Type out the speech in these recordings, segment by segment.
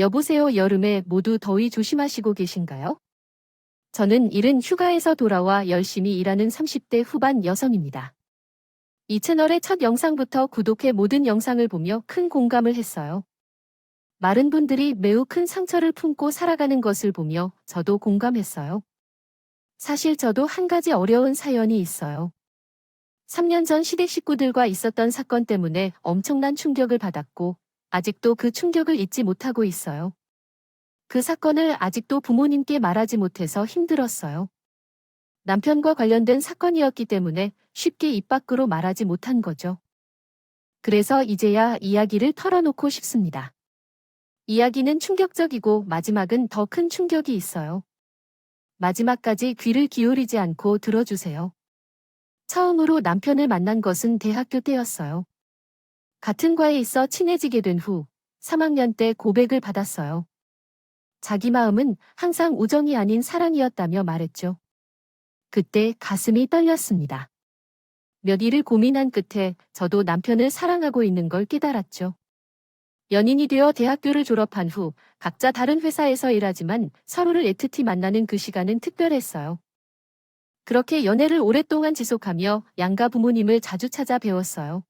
여보세요. 여름에 모두 더위 조심하시고 계신가요? 저는 이른 휴가에서 돌아와 열심히 일하는 30대 후반 여성입니다. 이 채널의 첫 영상부터 구독해 모든 영상을 보며 큰 공감을 했어요. 많은 분들이 매우 큰 상처를 품고 살아가는 것을 보며 저도 공감했어요. 사실 저도 한 가지 어려운 사연이 있어요. 3년 전 시댁 식구들과 있었던 사건 때문에 엄청난 충격을 받았고, 아직도 그 충격을 잊지 못하고 있어요. 그 사건을 아직도 부모님께 말하지 못해서 힘들었어요. 남편과 관련된 사건이었기 때문에 쉽게 입 밖으로 말하지 못한 거죠. 그래서 이제야 이야기를 털어놓고 싶습니다. 이야기는 충격적이고 마지막은 더 큰 충격이 있어요. 마지막까지 귀를 기울이지 않고 들어주세요. 처음으로 남편을 만난 것은 대학교 때였어요. 같은 과에 있어 친해지게 된 후 3학년 때 고백을 받았어요. 자기 마음은 항상 우정이 아닌 사랑이었다며 말했죠. 그때 가슴이 떨렸습니다. 몇 일을 고민한 끝에 저도 남편을 사랑하고 있는 걸 깨달았죠. 연인이 되어 대학교를 졸업한 후 각자 다른 회사에서 일하지만 서로를 애틋히 만나는 그 시간은 특별했어요. 그렇게 연애를 오랫동안 지속하며 양가 부모님을 자주 찾아 배웠어요.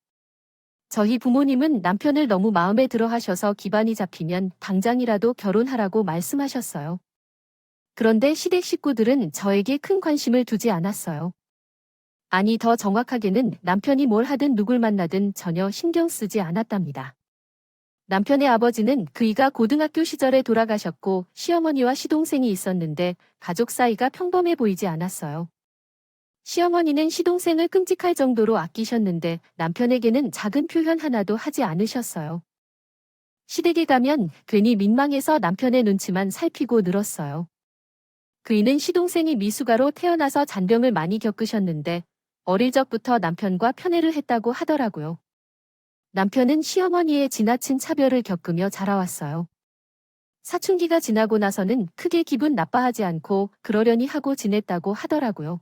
저희 부모님은 남편을 너무 마음에 들어 하셔서 기반이 잡히면 당장이라도 결혼하라고 말씀하셨어요. 그런데 시댁 식구들은 저에게 큰 관심을 두지 않았어요. 아니, 더 정확하게는 남편이 뭘 하든 누굴 만나든 전혀 신경 쓰지 않았답니다. 남편의 아버지는 그이가 고등학교 시절에 돌아가셨고 시어머니와 시동생이 있었는데 가족 사이가 평범해 보이지 않았어요. 시어머니는 시동생을 끔찍할 정도로 아끼셨는데 남편에게는 작은 표현 하나도 하지 않으셨어요. 시댁에 가면 괜히 민망해서 남편의 눈치만 살피고 늘었어요. 그이는 시동생이 미숙아로 태어나서 잔병을 많이 겪으셨는데 어릴 적부터 남편과 편애를 했다고 하더라고요. 남편은 시어머니의 지나친 차별을 겪으며 자라왔어요. 사춘기가 지나고 나서는 크게 기분 나빠하지 않고 그러려니 하고 지냈다고 하더라고요.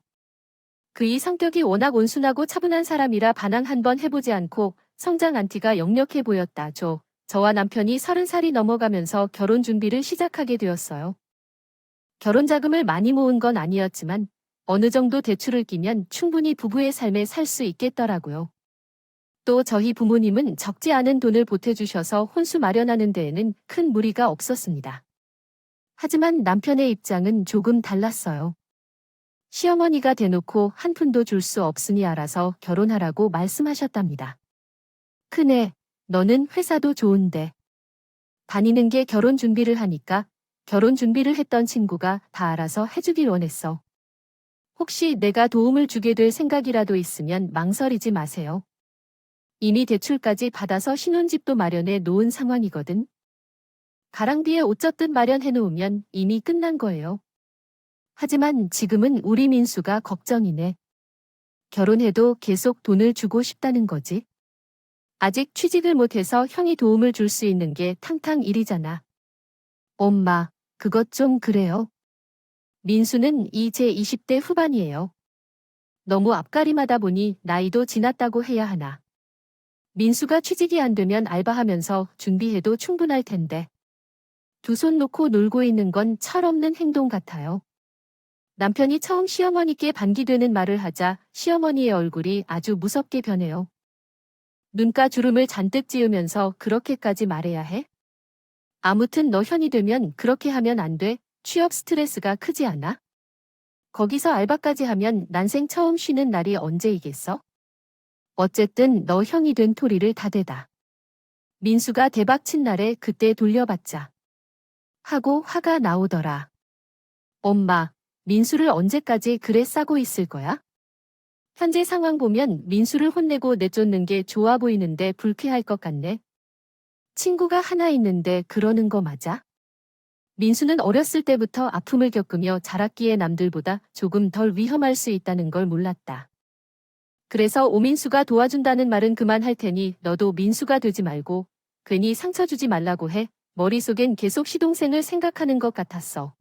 그이 성격이 워낙 온순하고 차분한 사람이라 반항 한번 해보지 않고 성장 안티가 역력해 보였다죠. 저와 남편이 30살이 넘어가면서 결혼 준비를 시작하게 되었어요. 결혼 자금을 많이 모은 건 아니었지만 어느 정도 대출을 끼면 충분히 부부의 삶에 살 수 있겠더라고요. 또 저희 부모님은 적지 않은 돈을 보태주셔서 혼수 마련하는 데에는 큰 무리가 없었습니다. 하지만 남편의 입장은 조금 달랐어요. 시어머니가 대놓고 한 푼도 줄 수 없으니 알아서 결혼하라고 말씀하셨답니다. 큰애, 너는 회사도 좋은데 다니는 게 결혼 준비를 하니까 결혼 준비를 했던 친구가 다 알아서 해주길 원했어. 혹시 내가 도움을 주게 될 생각이라도 있으면 망설이지 마세요. 이미 대출까지 받아서 신혼집도 마련해 놓은 상황이거든. 가랑비에 옷 젖듯 마련해 놓으면 이미 끝난 거예요. 하지만 지금은 우리 민수가 걱정이네. 결혼해도 계속 돈을 주고 싶다는 거지. 아직 취직을 못해서 형이 도움을 줄 수 있는 게 탕탕 일이잖아. 엄마, 그것 좀 그래요. 민수는 이제 20대 후반이에요. 너무 앞가림하다 보니 나이도 지났다고 해야 하나. 민수가 취직이 안 되면 알바하면서 준비해도 충분할 텐데. 두 손 놓고 놀고 있는 건 철없는 행동 같아요. 남편이 처음 시어머니께 반기되는 말을 하자 시어머니의 얼굴이 아주 무섭게 변해요. 눈가 주름을 잔뜩 지으면서 그렇게까지 말해야 해? 아무튼 너 현이 되면 그렇게 하면 안 돼. 취업 스트레스가 크지 않아? 거기서 알바까지 하면 난생 처음 쉬는 날이 언제이겠어? 어쨌든 너 형이 된 토리를 다 대다. 민수가 대박친 날에 그때 돌려받자. 하고 화가 나오더라. 엄마, 민수를 언제까지 그래 싸고 있을 거야? 현재 상황 보면 민수를 혼내고 내쫓는 게 좋아 보이는데 불쾌할 것 같네. 친구가 하나 있는데 그러는 거 맞아? 민수는 어렸을 때부터 아픔을 겪으며 자랐기에 남들보다 조금 덜 위험할 수 있다는 걸 몰랐다. 그래서 오민수가 도와준다는 말은 그만할 테니 너도 민수가 되지 말고 괜히 상처 주지 말라고 해. 머릿속엔 계속 시동생을 생각하는 것 같았어.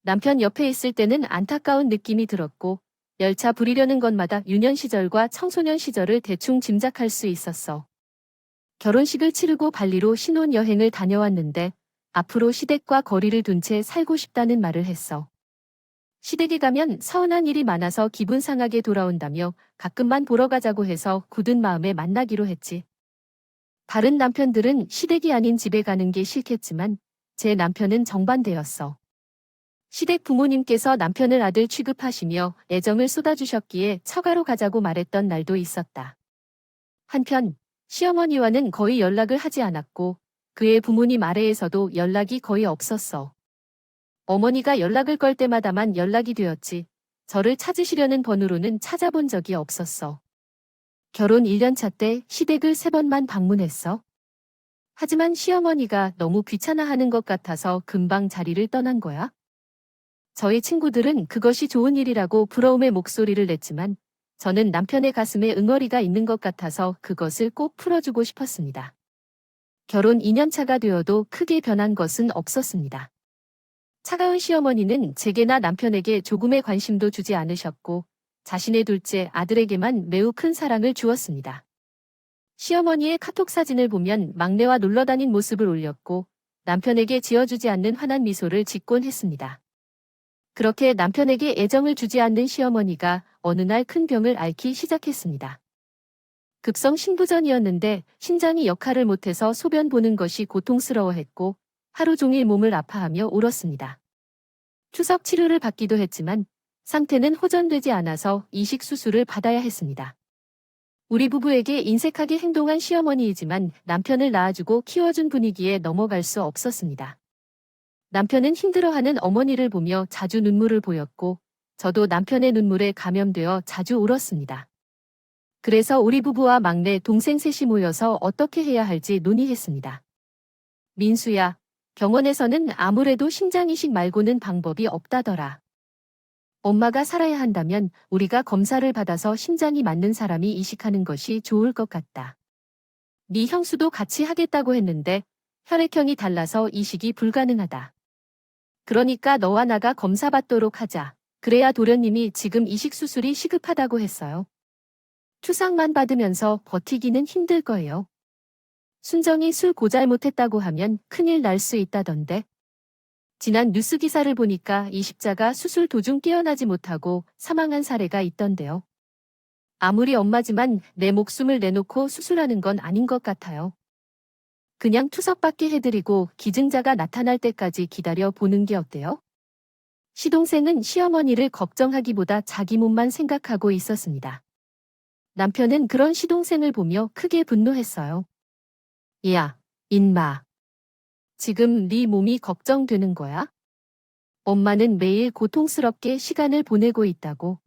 남편 옆에 있을 때는 안타까운 느낌이 들었고 열차 부리려는 것마다 유년 시절과 청소년 시절을 대충 짐작할 수 있었어. 결혼식을 치르고 발리로 신혼여행을 다녀왔는데 앞으로 시댁과 거리를 둔 채 살고 싶다는 말을 했어. 시댁에 가면 서운한 일이 많아서 기분 상하게 돌아온다며 가끔만 보러 가자고 해서 굳은 마음에 만나기로 했지. 다른 남편들은 시댁이 아닌 집에 가는 게 싫겠지만 제 남편은 정반대였어. 시댁 부모님께서 남편을 아들 취급하시며 애정을 쏟아주셨기에 처가로 가자고 말했던 날도 있었다. 한편 시어머니와는 거의 연락을 하지 않았고 그의 부모님 아래에서도 연락이 거의 없었어. 어머니가 연락을 걸 때마다만 연락이 되었지 저를 찾으시려는 번호로는 찾아본 적이 없었어. 결혼 1년 차 때 시댁을 3번만 방문했어. 하지만 시어머니가 너무 귀찮아하는 것 같아서 금방 자리를 떠난 거야. 저희 친구들은 그것이 좋은 일이라고 부러움의 목소리를 냈지만 저는 남편의 가슴에 응어리가 있는 것 같아서 그것을 꼭 풀어주고 싶었습니다. 결혼 2년 차가 되어도 크게 변한 것은 없었습니다. 차가운 시어머니는 제게나 남편에게 조금의 관심도 주지 않으셨고 자신의 둘째 아들에게만 매우 큰 사랑을 주었습니다. 시어머니의 카톡 사진을 보면 막내와 놀러 다닌 모습을 올렸고 남편에게 지어주지 않는 환한 미소를 짓곤 했습니다. 그렇게 남편에게 애정을 주지 않는 시어머니가 어느 날 큰 병을 앓기 시작했습니다. 급성 신부전이었는데 신장이 역할을 못해서 소변 보는 것이 고통스러워했고 하루 종일 몸을 아파하며 울었습니다. 추석 치료를 받기도 했지만 상태는 호전되지 않아서 이식 수술을 받아야 했습니다. 우리 부부에게 인색하게 행동한 시어머니이지만 남편을 낳아주고 키워준 분위기에 넘어갈 수 없었습니다. 남편은 힘들어하는 어머니를 보며 자주 눈물을 보였고 저도 남편의 눈물에 감염되어 자주 울었습니다. 그래서 우리 부부와 막내 동생 셋이 모여서 어떻게 해야 할지 논의했습니다. 민수야, 병원에서는 아무래도 심장 이식 말고는 방법이 없다더라. 엄마가 살아야 한다면 우리가 검사를 받아서 심장이 맞는 사람이 이식하는 것이 좋을 것 같다. 네 형수도 같이 하겠다고 했는데 혈액형이 달라서 이식이 불가능하다. 그러니까 너와 나가 검사 받도록 하자. 그래야 도련님이 지금 이식 수술이 시급하다고 했어요. 투상만 받으면서 버티기는 힘들 거예요. 순정이 술 고잘 못했다고 하면 큰일 날 수 있다던데. 지난 뉴스 기사를 보니까 이식자가 수술 도중 깨어나지 못하고 사망한 사례가 있던데요. 아무리 엄마지만 내 목숨을 내놓고 수술하는 건 아닌 것 같아요. 그냥 투석받게 해드리고 기증자가 나타날 때까지 기다려 보는 게 어때요? 시동생은 시어머니를 걱정하기보다 자기 몸만 생각하고 있었습니다. 남편은 그런 시동생을 보며 크게 분노했어요. 야, 인마. 지금 네 몸이 걱정되는 거야? 엄마는 매일 고통스럽게 시간을 보내고 있다고.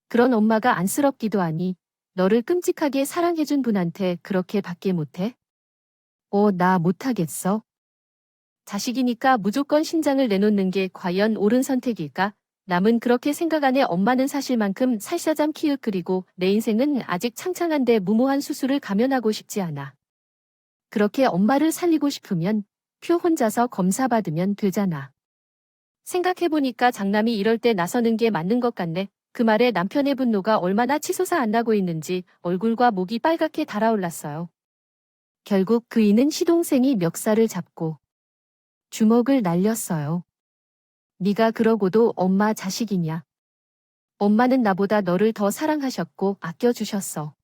그런 엄마가 안쓰럽기도 하니 너를 끔찍하게 사랑해준 분한테 그렇게 받게 못해? 나 못하겠어. 자식이니까 무조건 신장을 내놓는 게 과연 옳은 선택일까? 남은 그렇게 생각 안에 엄마는 사실만큼 살사잠 키읔 그리고 내 인생은 아직 창창한데 무모한 수술을 감연하고 싶지 않아. 그렇게 엄마를 살리고 싶으면 표 혼자서 검사 받으면 되잖아. 생각해보니까 장남이 이럴 때 나서는 게 맞는 것 같네. 그 말에 남편의 분노가 얼마나 치솟아 안 나고 있는지 얼굴과 목이 빨갛게 달아올랐어요. 결국 그이는 시동생이 멱살을 잡고 주먹을 날렸어요. 네가 그러고도 엄마 자식이냐? 엄마는 나보다 너를 더 사랑하셨고 아껴주셨어.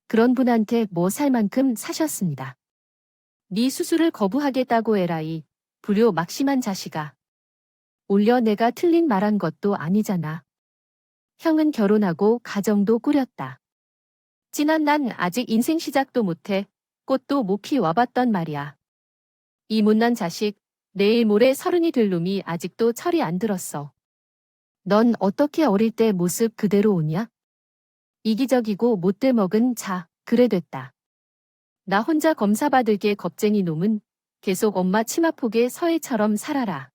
그런 분한테 뭐 살 만큼 사셨습니다. 네 수술을 거부하겠다고 에라이 불효 막심한 자식아. 올려 내가 틀린 말한 것도 아니잖아. 형은 결혼하고 가정도 꾸렸다. 지난 난 아직 인생 시작도 못해 꽃도 못 피워봤던 말이야. 이 못난 자식, 내일 모레 30이 될 놈이 아직도 철이 안 들었어. 넌 어떻게 어릴 때 모습 그대로 오냐? 이기적이고 못돼 먹은 자, 그래 됐다. 나 혼자 검사 받을게 겁쟁이 놈은 계속 엄마 치마폭에 서해처럼 살아라.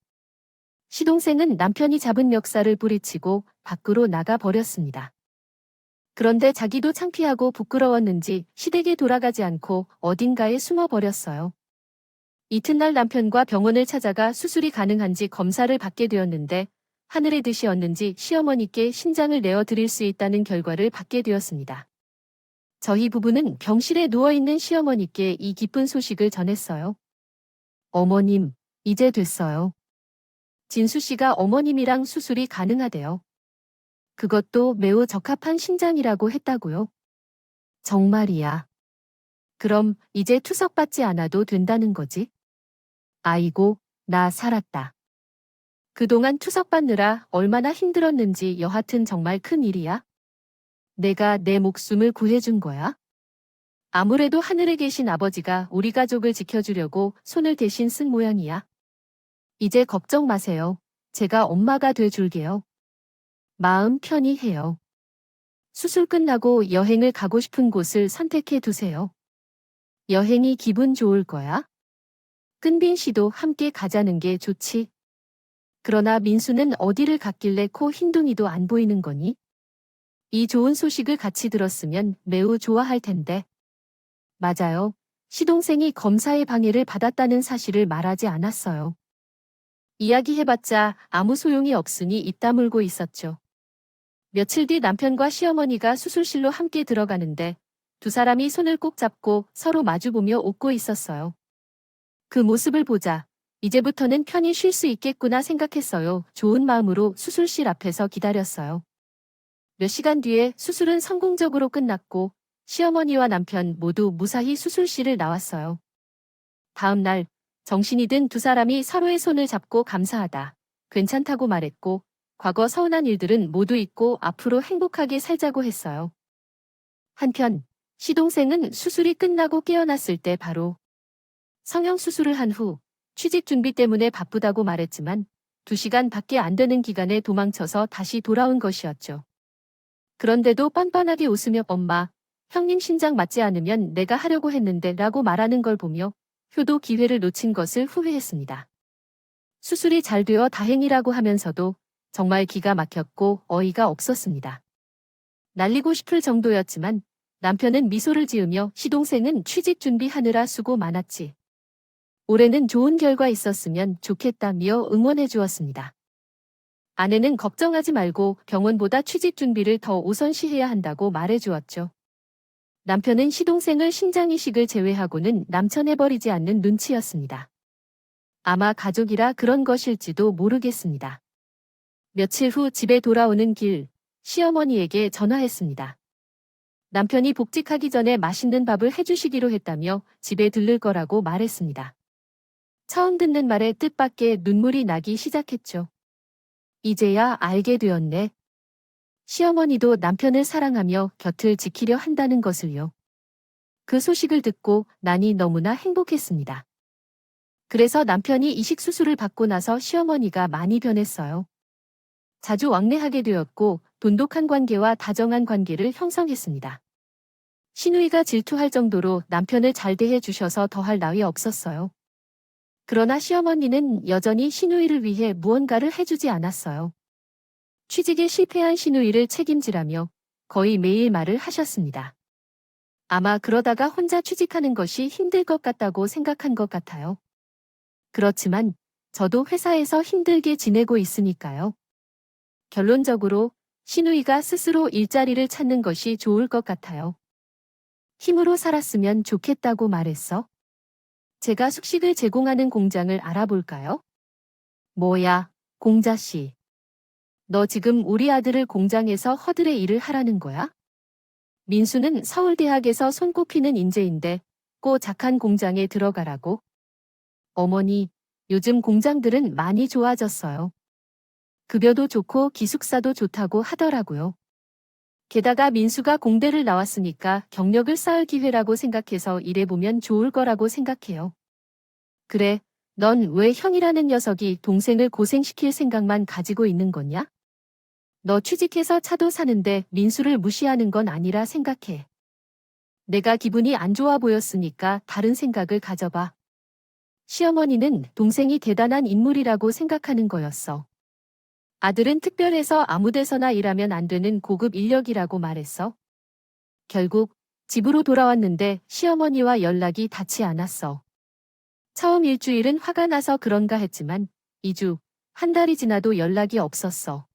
시동생은 남편이 잡은 멱살을 뿌리치고 밖으로 나가 버렸습니다. 그런데 자기도 창피하고 부끄러웠는지 시댁에 돌아가지 않고 어딘가에 숨어 버렸어요. 이튿날 남편과 병원을 찾아가 수술이 가능한지 검사를 받게 되었는데 하늘의 뜻이었는지 시어머니께 신장을 내어드릴 수 있다는 결과를 받게 되었습니다. 저희 부부는 병실에 누워있는 시어머니께 이 기쁜 소식을 전했어요. 어머님, 이제 됐어요. 진수 씨가 어머님이랑 수술이 가능하대요. 그것도 매우 적합한 신장이라고 했다고요. 정말이야. 그럼 이제 투석받지 않아도 된다는 거지? 아이고, 나 살았다. 그동안 투석받느라 얼마나 힘들었는지 여하튼 정말 큰 일이야. 내가 내 목숨을 구해준 거야. 아무래도 하늘에 계신 아버지가 우리 가족을 지켜주려고 손을 대신 쓴 모양이야. 이제 걱정 마세요. 제가 엄마가 돼줄게요. 마음 편히 해요. 수술 끝나고 여행을 가고 싶은 곳을 선택해 두세요. 여행이 기분 좋을 거야. 끈빈 씨도 함께 가자는 게 좋지. 그러나 민수는 어디를 갔길래 코 흰둥이도 안 보이는 거니? 이 좋은 소식을 같이 들었으면 매우 좋아할 텐데. 맞아요. 시동생이 검사의 방해를 받았다는 사실을 말하지 않았어요. 이야기해봤자 아무 소용이 없으니 입 다물고 있었죠. 며칠 뒤 남편과 시어머니가 수술실로 함께 들어가는데 두 사람이 손을 꼭 잡고 서로 마주보며 웃고 있었어요. 그 모습을 보자 이제부터는 편히 쉴 수 있겠구나 생각했어요. 좋은 마음으로 수술실 앞에서 기다렸어요. 몇 시간 뒤에 수술은 성공적으로 끝났고 시어머니와 남편 모두 무사히 수술실을 나왔어요. 다음 날 정신이 든 두 사람이 서로의 손을 잡고 감사하다, 괜찮다고 말했고 과거 서운한 일들은 모두 잊고 앞으로 행복하게 살자고 했어요. 한편 시동생은 수술이 끝나고 깨어났을 때 바로 성형수술을 한 후 취직 준비 때문에 바쁘다고 말했지만 2시간 밖에 안 되는 기간에 도망쳐서 다시 돌아온 것이었죠. 그런데도 뻔뻔하게 웃으며 엄마, 형님 신장 맞지 않으면 내가 하려고 했는데 라고 말하는 걸 보며 효도 기회를 놓친 것을 후회했습니다. 수술이 잘 되어 다행이라고 하면서도 정말 기가 막혔고 어이가 없었습니다. 날리고 싶을 정도였지만 남편은 미소를 지으며 시동생은 취직 준비하느라 수고 많았지. 올해는 좋은 결과 있었으면 좋겠다며 응원해 주었습니다. 아내는 걱정하지 말고 병원보다 취직 준비를 더 우선시해야 한다고 말해 주었죠. 남편은 시동생을 신장 이식을 제외하고는 남천해버리지 않는 눈치였습니다. 아마 가족이라 그런 것일지도 모르겠습니다. 며칠 후 집에 돌아오는 길, 시어머니에게 전화했습니다. 남편이 복직하기 전에 맛있는 밥을 해주시기로 했다며 집에 들를 거라고 말했습니다. 처음 듣는 말에 뜻밖의 눈물이 나기 시작했죠. 이제야 알게 되었네. 시어머니도 남편을 사랑하며 곁을 지키려 한다는 것을요. 그 소식을 듣고 나니 너무나 행복했습니다. 그래서 남편이 이식 수술을 받고 나서 시어머니가 많이 변했어요. 자주 왕래하게 되었고 돈독한 관계와 다정한 관계를 형성했습니다. 시누이가 질투할 정도로 남편을 잘 대해 주셔서 더할 나위 없었어요. 그러나 시어머니는 여전히 시누이를 위해 무언가를 해주지 않았어요. 취직에 실패한 시누이를 책임지라며 거의 매일 말을 하셨습니다. 아마 그러다가 혼자 취직하는 것이 힘들 것 같다고 생각한 것 같아요. 그렇지만 저도 회사에서 힘들게 지내고 있으니까요. 결론적으로 시누이가 스스로 일자리를 찾는 것이 좋을 것 같아요. 힘으로 살았으면 좋겠다고 말했어. 제가 숙식을 제공하는 공장을 알아볼까요? 뭐야, 공자씨. 너 지금 우리 아들을 공장에서 허드레 일을 하라는 거야? 민수는 서울대학에서 손꼽히는 인재인데 꼭 착한 공장에 들어가라고? 어머니, 요즘 공장들은 많이 좋아졌어요. 급여도 좋고 기숙사도 좋다고 하더라고요. 게다가 민수가 공대를 나왔으니까 경력을 쌓을 기회라고 생각해서 일해보면 좋을 거라고 생각해요. 그래, 넌 왜 형이라는 녀석이 동생을 고생시킬 생각만 가지고 있는 거냐? 너 취직해서 차도 사는데 민수를 무시하는 건 아니라 생각해. 내가 기분이 안 좋아 보였으니까 다른 생각을 가져봐. 시어머니는 동생이 대단한 인물이라고 생각하는 거였어. 아들은 특별해서 아무 데서나 일하면 안 되는 고급 인력이라고 말했어. 결국 집으로 돌아왔는데 시어머니와 연락이 닿지 않았어. 처음 일주일은 화가 나서 그런가 했지만 2주, 한 달이 지나도 연락이 없었어.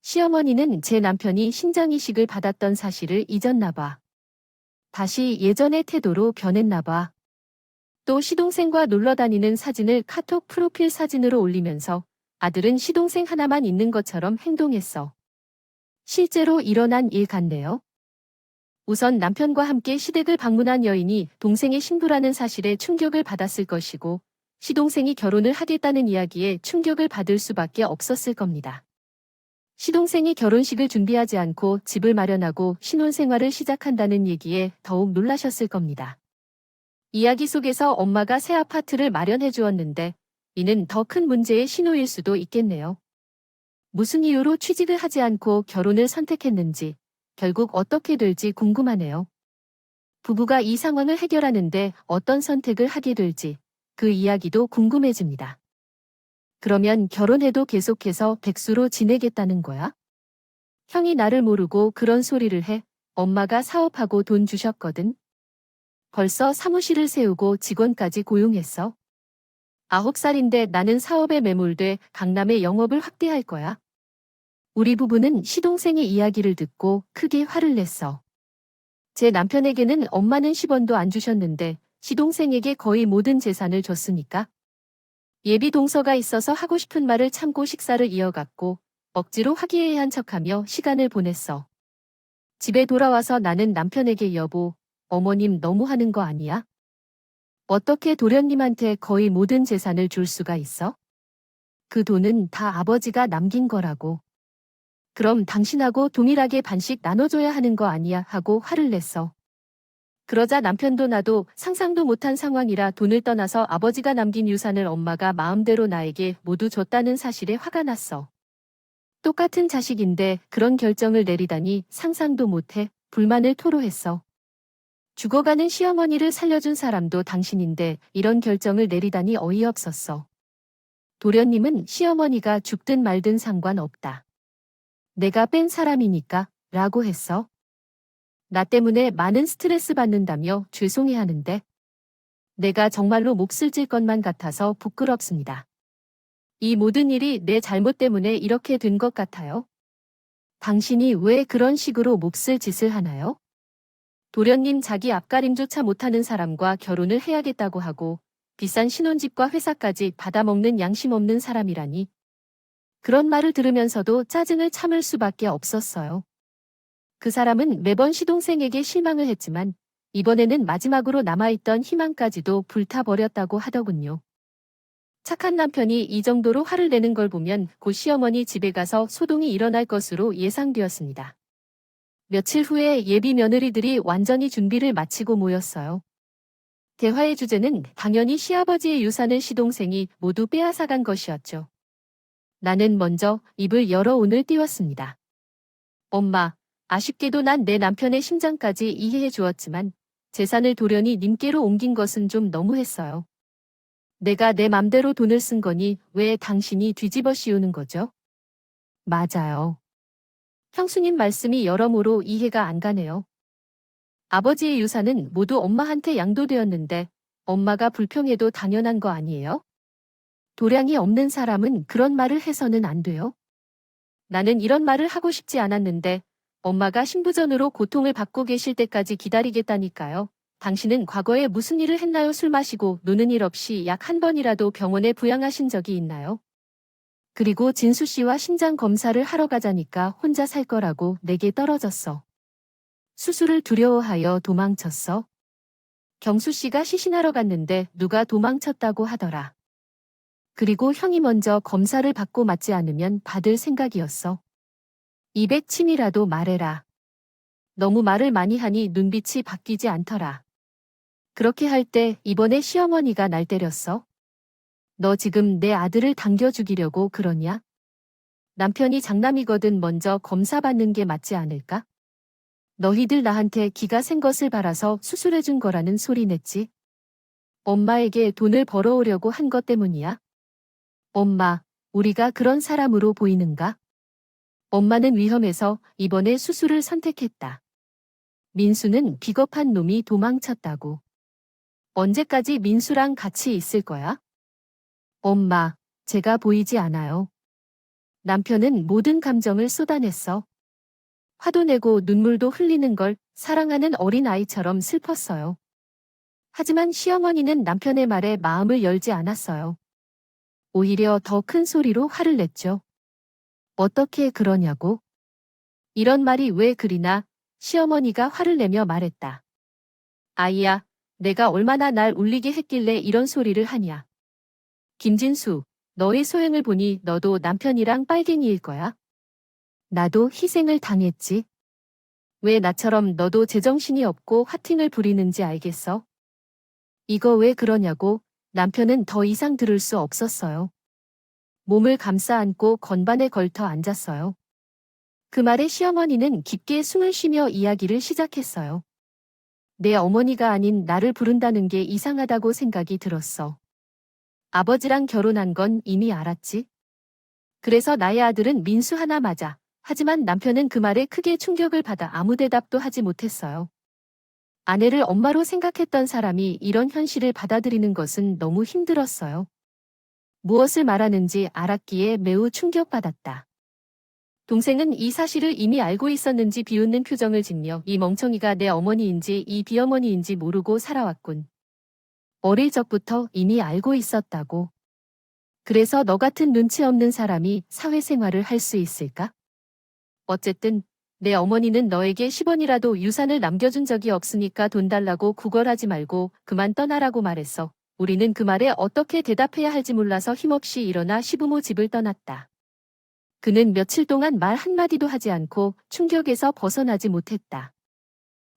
시어머니는 제 남편이 신장 이식을 받았던 사실을 잊었나 봐. 다시 예전의 태도로 변했나 봐. 또 시동생과 놀러 다니는 사진을 카톡 프로필 사진으로 올리면서 아들은 시동생 하나만 있는 것처럼 행동했어. 실제로 일어난 일 같네요. 우선 남편과 함께 시댁을 방문한 여인이 동생의 신부라는 사실에 충격을 받았을 것이고, 시동생이 결혼을 하겠다는 이야기에 충격을 받을 수밖에 없었을 겁니다. 시동생이 결혼식을 준비하지 않고 집을 마련하고 신혼생활을 시작한다는 얘기에 더욱 놀라셨을 겁니다. 이야기 속에서 엄마가 새 아파트를 마련해 주었는데, 이는 더 큰 문제의 신호일 수도 있겠네요. 무슨 이유로 취직을 하지 않고 결혼을 선택했는지, 결국 어떻게 될지 궁금하네요. 부부가 이 상황을 해결하는데 어떤 선택을 하게 될지, 그 이야기도 궁금해집니다. 그러면 결혼해도 계속해서 백수로 지내겠다는 거야? 형이 나를 모르고 그런 소리를 해. 엄마가 사업하고 돈 주셨거든. 벌써 사무실을 세우고 직원까지 고용했어. 9살인데 나는 사업에 매몰돼 강남에 영업을 확대할 거야. 우리 부부는 시동생의 이야기를 듣고 크게 화를 냈어. 제 남편에게는 엄마는 10원도 안 주셨는데 시동생에게 거의 모든 재산을 줬으니까. 예비 동서가 있어서 하고 싶은 말을 참고 식사를 이어갔고 억지로 화기애애한 척하며 시간을 보냈어. 집에 돌아와서 나는 남편에게 여보, 어머님 너무하는 거 아니야? 어떻게 도련님한테 거의 모든 재산을 줄 수가 있어? 그 돈은 다 아버지가 남긴 거라고. 그럼 당신하고 동일하게 반씩 나눠줘야 하는 거 아니야 하고 화를 냈어. 그러자 남편도 나도 상상도 못한 상황이라 돈을 떠나서 아버지가 남긴 유산을 엄마가 마음대로 나에게 모두 줬다는 사실에 화가 났어. 똑같은 자식인데 그런 결정을 내리다니 상상도 못해 불만을 토로했어. 죽어가는 시어머니를 살려준 사람도 당신인데 이런 결정을 내리다니 어이없었어. 도련님은 시어머니가 죽든 말든 상관없다. 내가 뺀 사람이니까 라고 했어. 나 때문에 많은 스트레스 받는다며 죄송해하는데 내가 정말로 몫을 질 것만 같아서 부끄럽습니다. 이 모든 일이 내 잘못 때문에 이렇게 된 것 같아요. 당신이 왜 그런 식으로 몫을 짓을 하나요? 도련님 자기 앞가림조차 못하는 사람과 결혼을 해야겠다고 하고 비싼 신혼집과 회사까지 받아먹는 양심 없는 사람이라니. 그런 말을 들으면서도 짜증을 참을 수밖에 없었어요. 그 사람은 매번 시동생에게 실망을 했지만 이번에는 마지막으로 남아있던 희망까지도 불타버렸다고 하더군요. 착한 남편이 이 정도로 화를 내는 걸 보면 곧 시어머니 집에 가서 소동이 일어날 것으로 예상되었습니다. 며칠 후에 예비 며느리들이 완전히 준비를 마치고 모였어요. 대화의 주제는 당연히 시아버지의 유산을 시동생이 모두 빼앗아간 것이었죠. 나는 먼저 입을 열어 온을 띄웠습니다. 엄마, 아쉽게도 난 내 남편의 심장까지 이해해 주었지만 재산을 도련히 님께로 옮긴 것은 좀 너무했어요. 내가 내 맘대로 돈을 쓴 거니 왜 당신이 뒤집어 씌우는 거죠? 맞아요. 형수님 말씀이 여러모로 이해가 안 가네요. 아버지의 유산은 모두 엄마한테 양도되었는데 엄마가 불평해도 당연한 거 아니에요? 도량이 없는 사람은 그런 말을 해서는 안 돼요. 나는 이런 말을 하고 싶지 않았는데 엄마가 신부전으로 고통을 받고 계실 때까지 기다리겠다니까요. 당신은 과거에 무슨 일을 했나요? 술 마시고 노는 일 없이 약 한 번이라도 병원에 부양하신 적이 있나요? 그리고 진수 씨와 신장 검사를 하러 가자니까 혼자 살 거라고 내게 떨어졌어. 수술을 두려워하여 도망쳤어. 경수 씨가 시신하러 갔는데 누가 도망쳤다고 하더라. 그리고 형이 먼저 검사를 받고 맞지 않으면 받을 생각이었어. 입에 침이라도 말해라. 너무 말을 많이 하니 눈빛이 바뀌지 않더라. 그렇게 할 때 이번에 시어머니가 날 때렸어. 너 지금 내 아들을 당겨 죽이려고 그러냐? 남편이 장남이거든 먼저 검사 받는 게 맞지 않을까? 너희들 나한테 기가 센 것을 바라서 수술해준 거라는 소리 냈지? 엄마에게 돈을 벌어오려고 한 것 때문이야? 엄마, 우리가 그런 사람으로 보이는가? 엄마는 위험해서 이번에 수술을 선택했다. 민수는 비겁한 놈이 도망쳤다고. 언제까지 민수랑 같이 있을 거야? 엄마, 제가 보이지 않아요. 남편은 모든 감정을 쏟아냈어. 화도 내고 눈물도 흘리는 걸 사랑하는 어린 아이처럼 슬펐어요. 하지만 시어머니는 남편의 말에 마음을 열지 않았어요. 오히려 더 큰 소리로 화를 냈죠. 어떻게 그러냐고? 이런 말이 왜 그리나? 시어머니가 화를 내며 말했다. 아이야, 내가 얼마나 날 울리게 했길래 이런 소리를 하냐. 김진수, 너의 소행을 보니 너도 남편이랑 빨갱이일 거야. 나도 희생을 당했지. 왜 나처럼 너도 제정신이 없고 화팅을 부리는지 알겠어? 이거 왜 그러냐고? 남편은 더 이상 들을 수 없었어요. 몸을 감싸 안고 건반에 걸터 앉았어요. 그 말에 시어머니는 깊게 숨을 쉬며 이야기를 시작했어요. 내 어머니가 아닌 나를 부른다는 게 이상하다고 생각이 들었어. 아버지랑 결혼한 건 이미 알았지? 그래서 나의 아들은 민수 하나 맞아. 하지만 남편은 그 말에 크게 충격을 받아 아무 대답도 하지 못했어요. 아내를 엄마로 생각했던 사람이 이런 현실을 받아들이는 것은 너무 힘들었어요. 무엇을 말하는지 알았기에 매우 충격받았다. 동생은 이 사실을 이미 알고 있었는지 비웃는 표정을 짓며 이 멍청이가 내 어머니인지 이 비어머니인지 모르고 살아왔군. 어릴 적부터 이미 알고 있었다고. 그래서 너 같은 눈치 없는 사람이 사회생활을 할 수 있을까? 어쨌든 내 어머니는 너에게 10원이라도 유산을 남겨준 적이 없으니까 돈 달라고 구걸하지 말고 그만 떠나라고 말했어. 우리는 그 말에 어떻게 대답해야 할지 몰라서 힘없이 일어나 시부모 집을 떠났다. 그는 며칠 동안 말 한마디도 하지 않고 충격에서 벗어나지 못했다.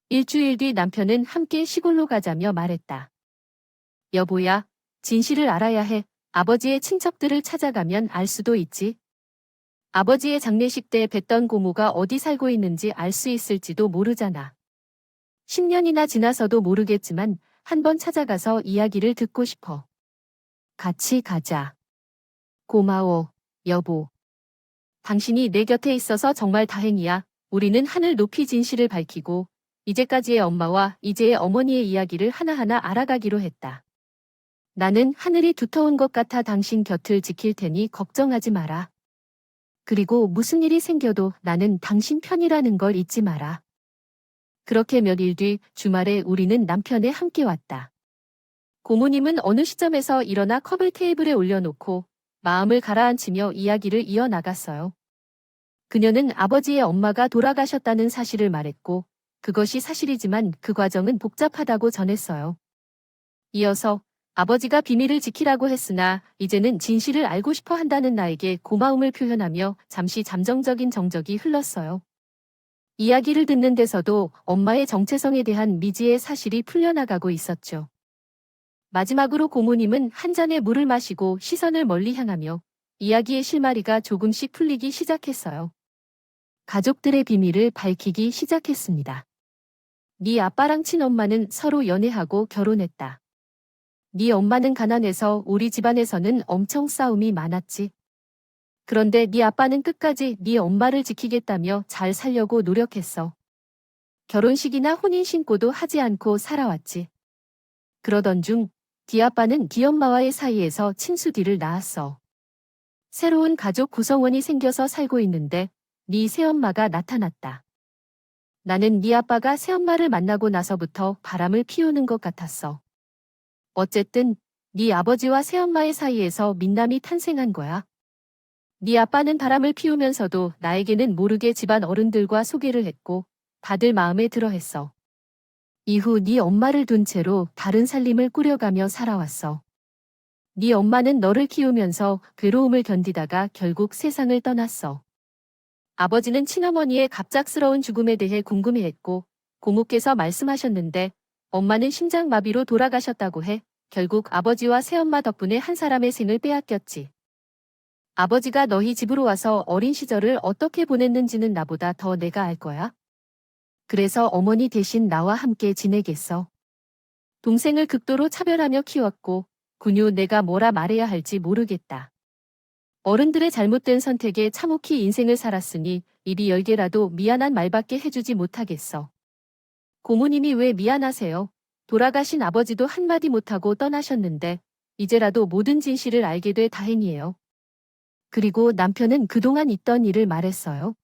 일주일 뒤 남편은 함께 시골로 가자며 말했다. 여보야, 진실을 알아야 해. 아버지의 친척들을 찾아가면 알 수도 있지. 아버지의 장례식 때 뵀던 고모가 어디 살고 있는지 알 수 있을지도 모르잖아. 10년이나 지나서도 모르겠지만 한번 찾아가서 이야기를 듣고 싶어. 같이 가자. 고마워, 여보. 당신이 내 곁에 있어서 정말 다행이야. 우리는 하늘 높이 진실을 밝히고 이제까지의 엄마와 이제의 어머니의 이야기를 하나하나 알아가기로 했다. 나는 하늘이 두터운 것 같아 당신 곁을 지킬 테니 걱정하지 마라. 그리고 무슨 일이 생겨도 나는 당신 편이라는 걸 잊지 마라. 그렇게 몇 일 뒤 주말에 우리는 남편에 함께 왔다. 고모님은 어느 시점에서 일어나 컵을 테이블에 올려놓고 마음을 가라앉히며 이야기를 이어나갔어요. 그녀는 아버지의 엄마가 돌아가셨다는 사실을 말했고 그것이 사실이지만 그 과정은 복잡하다고 전했어요. 이어서 아버지가 비밀을 지키라고 했으나 이제는 진실을 알고 싶어 한다는 나에게 고마움을 표현하며 잠시 잠정적인 정적이 흘렀어요. 이야기를 듣는 데서도 엄마의 정체성에 대한 미지의 사실이 풀려나가고 있었죠. 마지막으로 고모님은 한 잔의 물을 마시고 시선을 멀리 향하며 이야기의 실마리가 조금씩 풀리기 시작했어요. 가족들의 비밀을 밝히기 시작했습니다. 네 아빠랑 친엄마는 서로 연애하고 결혼했다. 네 엄마는 가난해서 우리 집안에서는 엄청 싸움이 많았지. 그런데 네 아빠는 끝까지 네 엄마를 지키겠다며 잘 살려고 노력했어. 결혼식이나 혼인신고도 하지 않고 살아왔지. 그러던 중 네 아빠는 네 엄마와의 사이에서 친수디를 낳았어. 새로운 가족 구성원이 생겨서 살고 있는데 네 새엄마가 나타났다. 나는 네 아빠가 새엄마를 만나고 나서부터 바람을 피우는 것 같았어. 어쨌든 네 아버지와 새엄마의 사이에서 민남이 탄생한 거야. 네 아빠는 바람을 피우면서도 나에게는 모르게 집안 어른들과 소개를 했고 다들 마음에 들어 했어. 이후 네 엄마를 둔 채로 다른 살림을 꾸려가며 살아왔어. 네 엄마는 너를 키우면서 괴로움을 견디다가 결국 세상을 떠났어. 아버지는 친어머니의 갑작스러운 죽음에 대해 궁금해했고 고모께서 말씀하셨는데 엄마는 심장마비로 돌아가셨다고 해 결국 아버지와 새엄마 덕분에 한 사람의 생을 빼앗겼지. 아버지가 너희 집으로 와서 어린 시절을 어떻게 보냈는지는 나보다 더 내가 알 거야. 그래서 어머니 대신 나와 함께 지내겠어. 동생을 극도로 차별하며 키웠고 군유 내가 뭐라 말해야 할지 모르겠다. 어른들의 잘못된 선택에 참혹히 인생을 살았으니 입이 10개라도 미안한 말밖에 해주지 못하겠어. 고모님이 왜 미안하세요? 돌아가신 아버지도 한마디 못하고 떠나셨는데 이제라도 모든 진실을 알게 돼 다행이에요. 그리고 남편은 그동안 있던 일을 말했어요.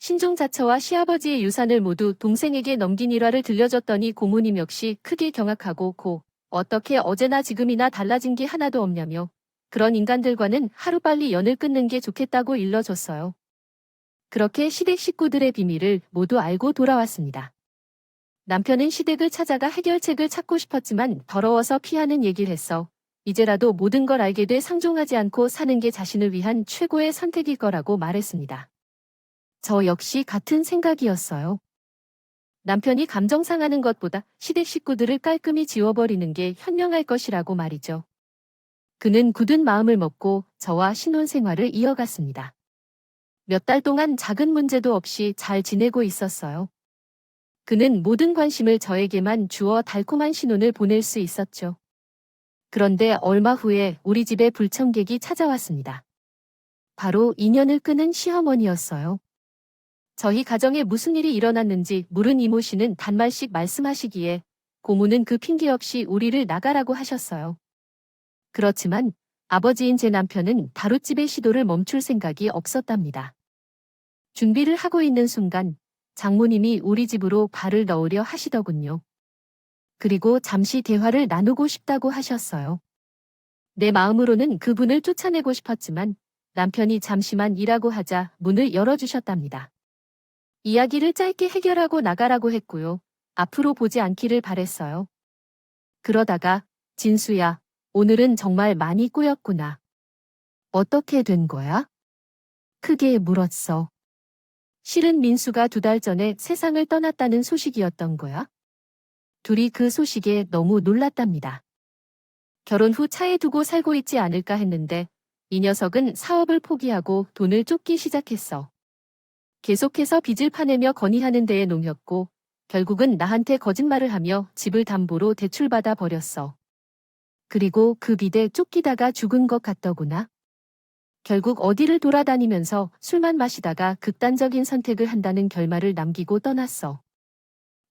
신종자처와 시아버지의 유산을 모두 동생에게 넘긴 일화를 들려줬더니 고모님 역시 크게 경악하고 어떻게 어제나 지금이나 달라진 게 하나도 없냐며 그런 인간들과는 하루빨리 연을 끊는 게 좋겠다고 일러줬어요. 그렇게 시댁 식구들의 비밀을 모두 알고 돌아왔습니다. 남편은 시댁을 찾아가 해결책을 찾고 싶었지만 더러워서 피하는 얘기를 했어. 이제라도 모든 걸 알게 돼 상종하지 않고 사는 게 자신을 위한 최고의 선택일 거라고 말했습니다. 저 역시 같은 생각이었어요. 남편이 감정 상하는 것보다 시댁 식구들을 깔끔히 지워버리는 게 현명할 것이라고 말이죠. 그는 굳은 마음을 먹고 저와 신혼생활을 이어갔습니다. 몇 달 동안 작은 문제도 없이 잘 지내고 있었어요. 그는 모든 관심을 저에게만 주어 달콤한 신혼을 보낼 수 있었죠. 그런데 얼마 후에 우리 집에 불청객이 찾아왔습니다. 바로 인연을 끄는 시어머니였어요. 저희 가정에 무슨 일이 일어났는지 물은 이모 씨는 단말씩 말씀하시기에 고모는 그 핑계 없이 우리를 나가라고 하셨어요. 그렇지만 아버지인 제 남편은 다룻집의 시도를 멈출 생각이 없었답니다. 준비를 하고 있는 순간 장모님이 우리 집으로 발을 넣으려 하시더군요. 그리고 잠시 대화를 나누고 싶다고 하셨어요. 내 마음으로는 그분을 쫓아내고 싶었지만 남편이 잠시만 일하고 하자 문을 열어주셨답니다. 이야기를 짧게 해결하고 나가라고 했고요. 앞으로 보지 않기를 바랬어요. 그러다가 진수야, 오늘은 정말 많이 꼬였구나. 어떻게 된 거야? 크게 물었어. 실은 민수가 2달 전에 세상을 떠났다는 소식이었던 거야. 둘이 그 소식에 너무 놀랐답니다. 결혼 후 차에 두고 살고 있지 않을까 했는데 이 녀석은 사업을 포기하고 돈을 쫓기 시작했어. 계속해서 빚을 파내며 건의하는 데에 농혔고 결국은 나한테 거짓말을 하며 집을 담보로 대출받아 버렸어. 그리고 그 빚에 쫓기다가 죽은 것 같더구나. 결국 어디를 돌아다니면서 술만 마시다가 극단적인 선택을 한다는 결말을 남기고 떠났어.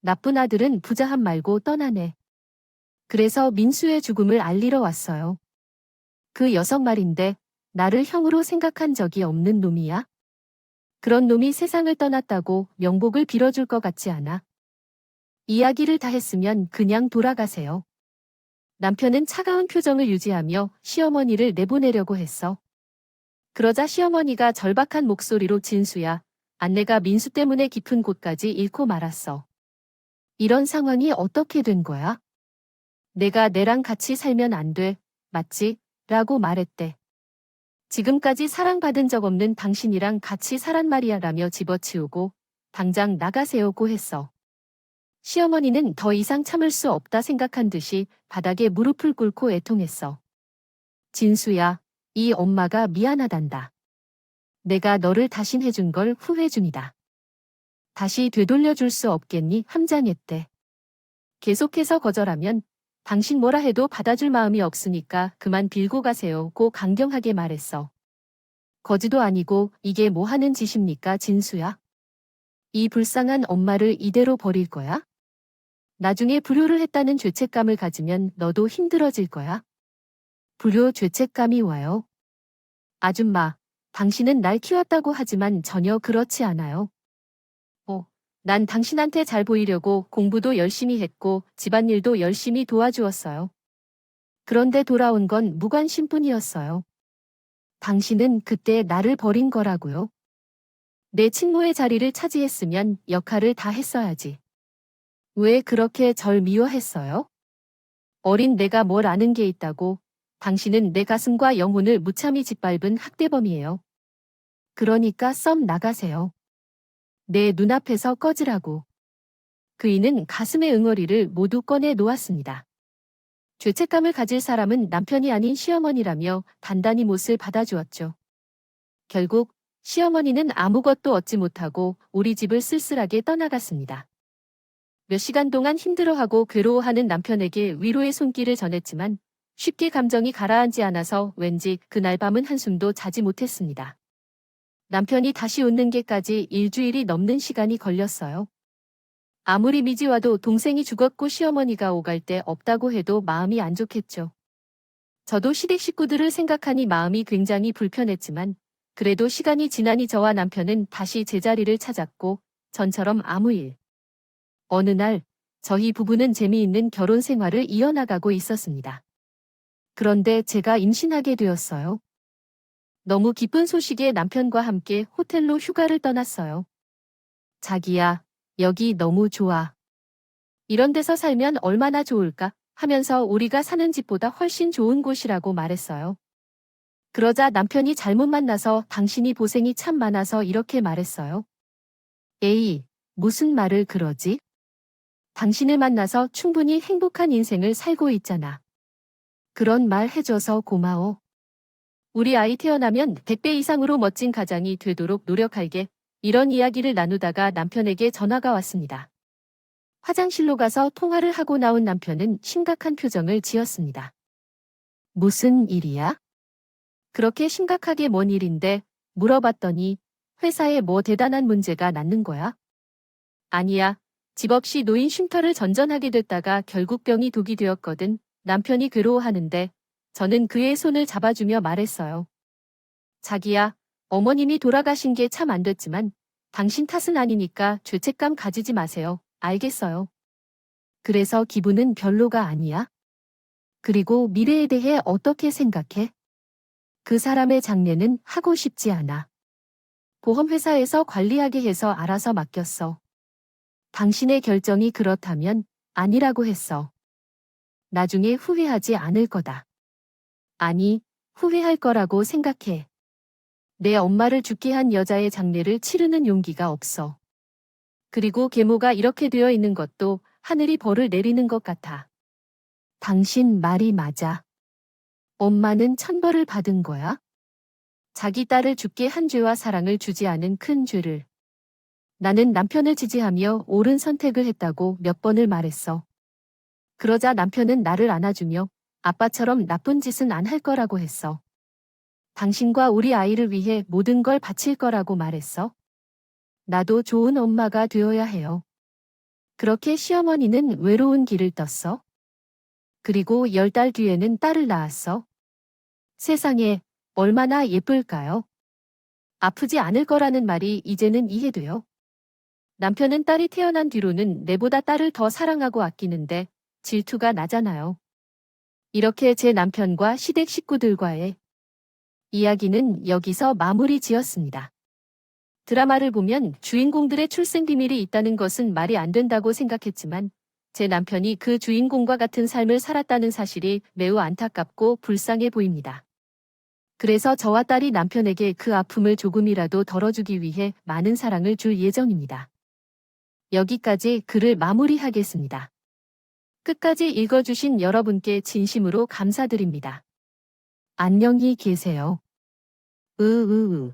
나쁜 아들은 부자함 말고 떠나네. 그래서 민수의 죽음을 알리러 왔어요. 그 여성 말인데 나를 형으로 생각한 적이 없는 놈이야? 그런 놈이 세상을 떠났다고 명복을 빌어줄 것 같지 않아. 이야기를 다 했으면 그냥 돌아가세요. 남편은 차가운 표정을 유지하며 시어머니를 내보내려고 했어. 그러자 시어머니가 절박한 목소리로 진수야, 안내가 민수 때문에 깊은 곳까지 잃고 말았어. 이런 상황이 어떻게 된 거야? 내가 내랑 같이 살면 안 돼, 맞지? 라고 말했대. 지금까지 사랑받은 적 없는 당신이랑 같이 살란 말이야 라며 집어치우고 당장 나가세요고 했어. 시어머니는 더 이상 참을 수 없다 생각한 듯이 바닥에 무릎을 꿇고 애통했어. 진수야, 이 엄마가 미안하단다. 내가 너를 다신해준 걸 후회 중이다. 다시 되돌려줄 수 없겠니? 함장했대. 계속해서 거절하면 당신 뭐라 해도 받아줄 마음이 없으니까 그만 빌고 가세요고 강경하게 말했어. 거지도 아니고 이게 뭐 하는 짓입니까, 진수야? 이 불쌍한 엄마를 이대로 버릴 거야? 나중에 불효를 했다는 죄책감을 가지면 너도 힘들어질 거야. 불효 죄책감이 와요. 아줌마, 당신은 날 키웠다고 하지만 전혀 그렇지 않아요. 난 당신한테 잘 보이려고 공부도 열심히 했고 집안일도 열심히 도와주었어요. 그런데 돌아온 건 무관심뿐이었어요. 당신은 그때 나를 버린 거라고요. 내 친모의 자리를 차지했으면 역할을 다 했어야지. 왜 그렇게 절 미워했어요? 어린 내가 뭘 아는 게 있다고. 당신은 내 가슴과 영혼을 무참히 짓밟은 학대범이에요. 그러니까 썸 나가세요. 내 눈앞에서 꺼지라고. 그이는 가슴의 응어리를 모두 꺼내 놓았습니다. 죄책감을 가질 사람은 남편이 아닌 시어머니라며 단단히 못을 받아주었죠. 결국 시어머니는 아무것도 얻지 못하고 우리 집을 쓸쓸하게 떠나갔습니다. 몇 시간 동안 힘들어하고 괴로워하는 남편에게 위로의 손길을 전했지만 쉽게 감정이 가라앉지 않아서 왠지 그날 밤은 한숨도 자지 못했습니다. 남편이 다시 웃는 게까지 일주일이 넘는 시간이 걸렸어요. 아무리 미지와도 동생이 죽었고 시어머니가 오갈 데 없다고 해도 마음이 안 좋겠죠. 저도 시댁 식구들을 생각하니 마음이 굉장히 불편했지만 그래도 시간이 지나니 저와 남편은 다시 제자리를 찾았고 전처럼 아무 일. 어느 날 저희 부부는 재미있는 결혼 생활을 이어나가고 있었습니다. 그런데 제가 임신하게 되었어요. 너무 기쁜 소식에 남편과 함께 호텔로 휴가를 떠났어요. 자기야, 여기 너무 좋아. 이런 데서 살면 얼마나 좋을까 하면서 우리가 사는 집보다 훨씬 좋은 곳이라고 말했어요. 그러자 남편이 잘못 만나서 당신이 고생이 참 많아서 이렇게 말했어요. 에이, 무슨 말을 그러지? 당신을 만나서 충분히 행복한 인생을 살고 있잖아. 그런 말 해줘서 고마워. 우리 아이 태어나면 100배 이상으로 멋진 가장이 되도록 노력할게. 이런 이야기를 나누다가 남편에게 전화가 왔습니다. 화장실로 가서 통화를 하고 나온 남편은 심각한 표정을 지었습니다. 무슨 일이야? 그렇게 심각하게 뭔 일인데 물어봤더니 회사에 뭐 대단한 문제가 났는 거야? 아니야. 집 없이 노인 쉼터를 전전하게 됐다가 결국 병이 독이 되었거든. 남편이 괴로워하는데 저는 그의 손을 잡아주며 말했어요. 자기야, 어머님이 돌아가신 게 참 안 됐지만 당신 탓은 아니니까 죄책감 가지지 마세요. 알겠어요. 그래서 기분은 별로가 아니야? 그리고 미래에 대해 어떻게 생각해? 그 사람의 장례는 하고 싶지 않아. 보험회사에서 관리하게 해서 알아서 맡겼어. 당신의 결정이 그렇다면 아니라고 했어. 나중에 후회하지 않을 거다. 아니, 후회할 거라고 생각해. 내 엄마를 죽게 한 여자의 장례를 치르는 용기가 없어. 그리고 계모가 이렇게 되어 있는 것도 하늘이 벌을 내리는 것 같아. 당신 말이 맞아. 엄마는 천벌을 받은 거야? 자기 딸을 죽게 한 죄와 사랑을 주지 않은 큰 죄를. 나는 남편을 지지하며 옳은 선택을 했다고 몇 번을 말했어. 그러자 남편은 나를 안아주며 아빠처럼 나쁜 짓은 안 할 거라고 했어. 당신과 우리 아이를 위해 모든 걸 바칠 거라고 말했어. 나도 좋은 엄마가 되어야 해요. 그렇게 시어머니는 외로운 길을 떴어. 그리고 10달 뒤에는 딸을 낳았어. 세상에 얼마나 예쁠까요? 아프지 않을 거라는 말이 이제는 이해돼요. 남편은 딸이 태어난 뒤로는 내보다 딸을 더 사랑하고 아끼는데 질투가 나잖아요. 이렇게 제 남편과 시댁 식구들과의 이야기는 여기서 마무리 지었습니다. 드라마를 보면 주인공들의 출생 비밀이 있다는 것은 말이 안 된다고 생각했지만 제 남편이 그 주인공과 같은 삶을 살았다는 사실이 매우 안타깝고 불쌍해 보입니다. 그래서 저와 딸이 남편에게 그 아픔을 조금이라도 덜어주기 위해 많은 사랑을 줄 예정입니다. 여기까지 글을 마무리하겠습니다. 끝까지 읽어주신 여러분께 진심으로 감사드립니다. 안녕히 계세요. 으으으.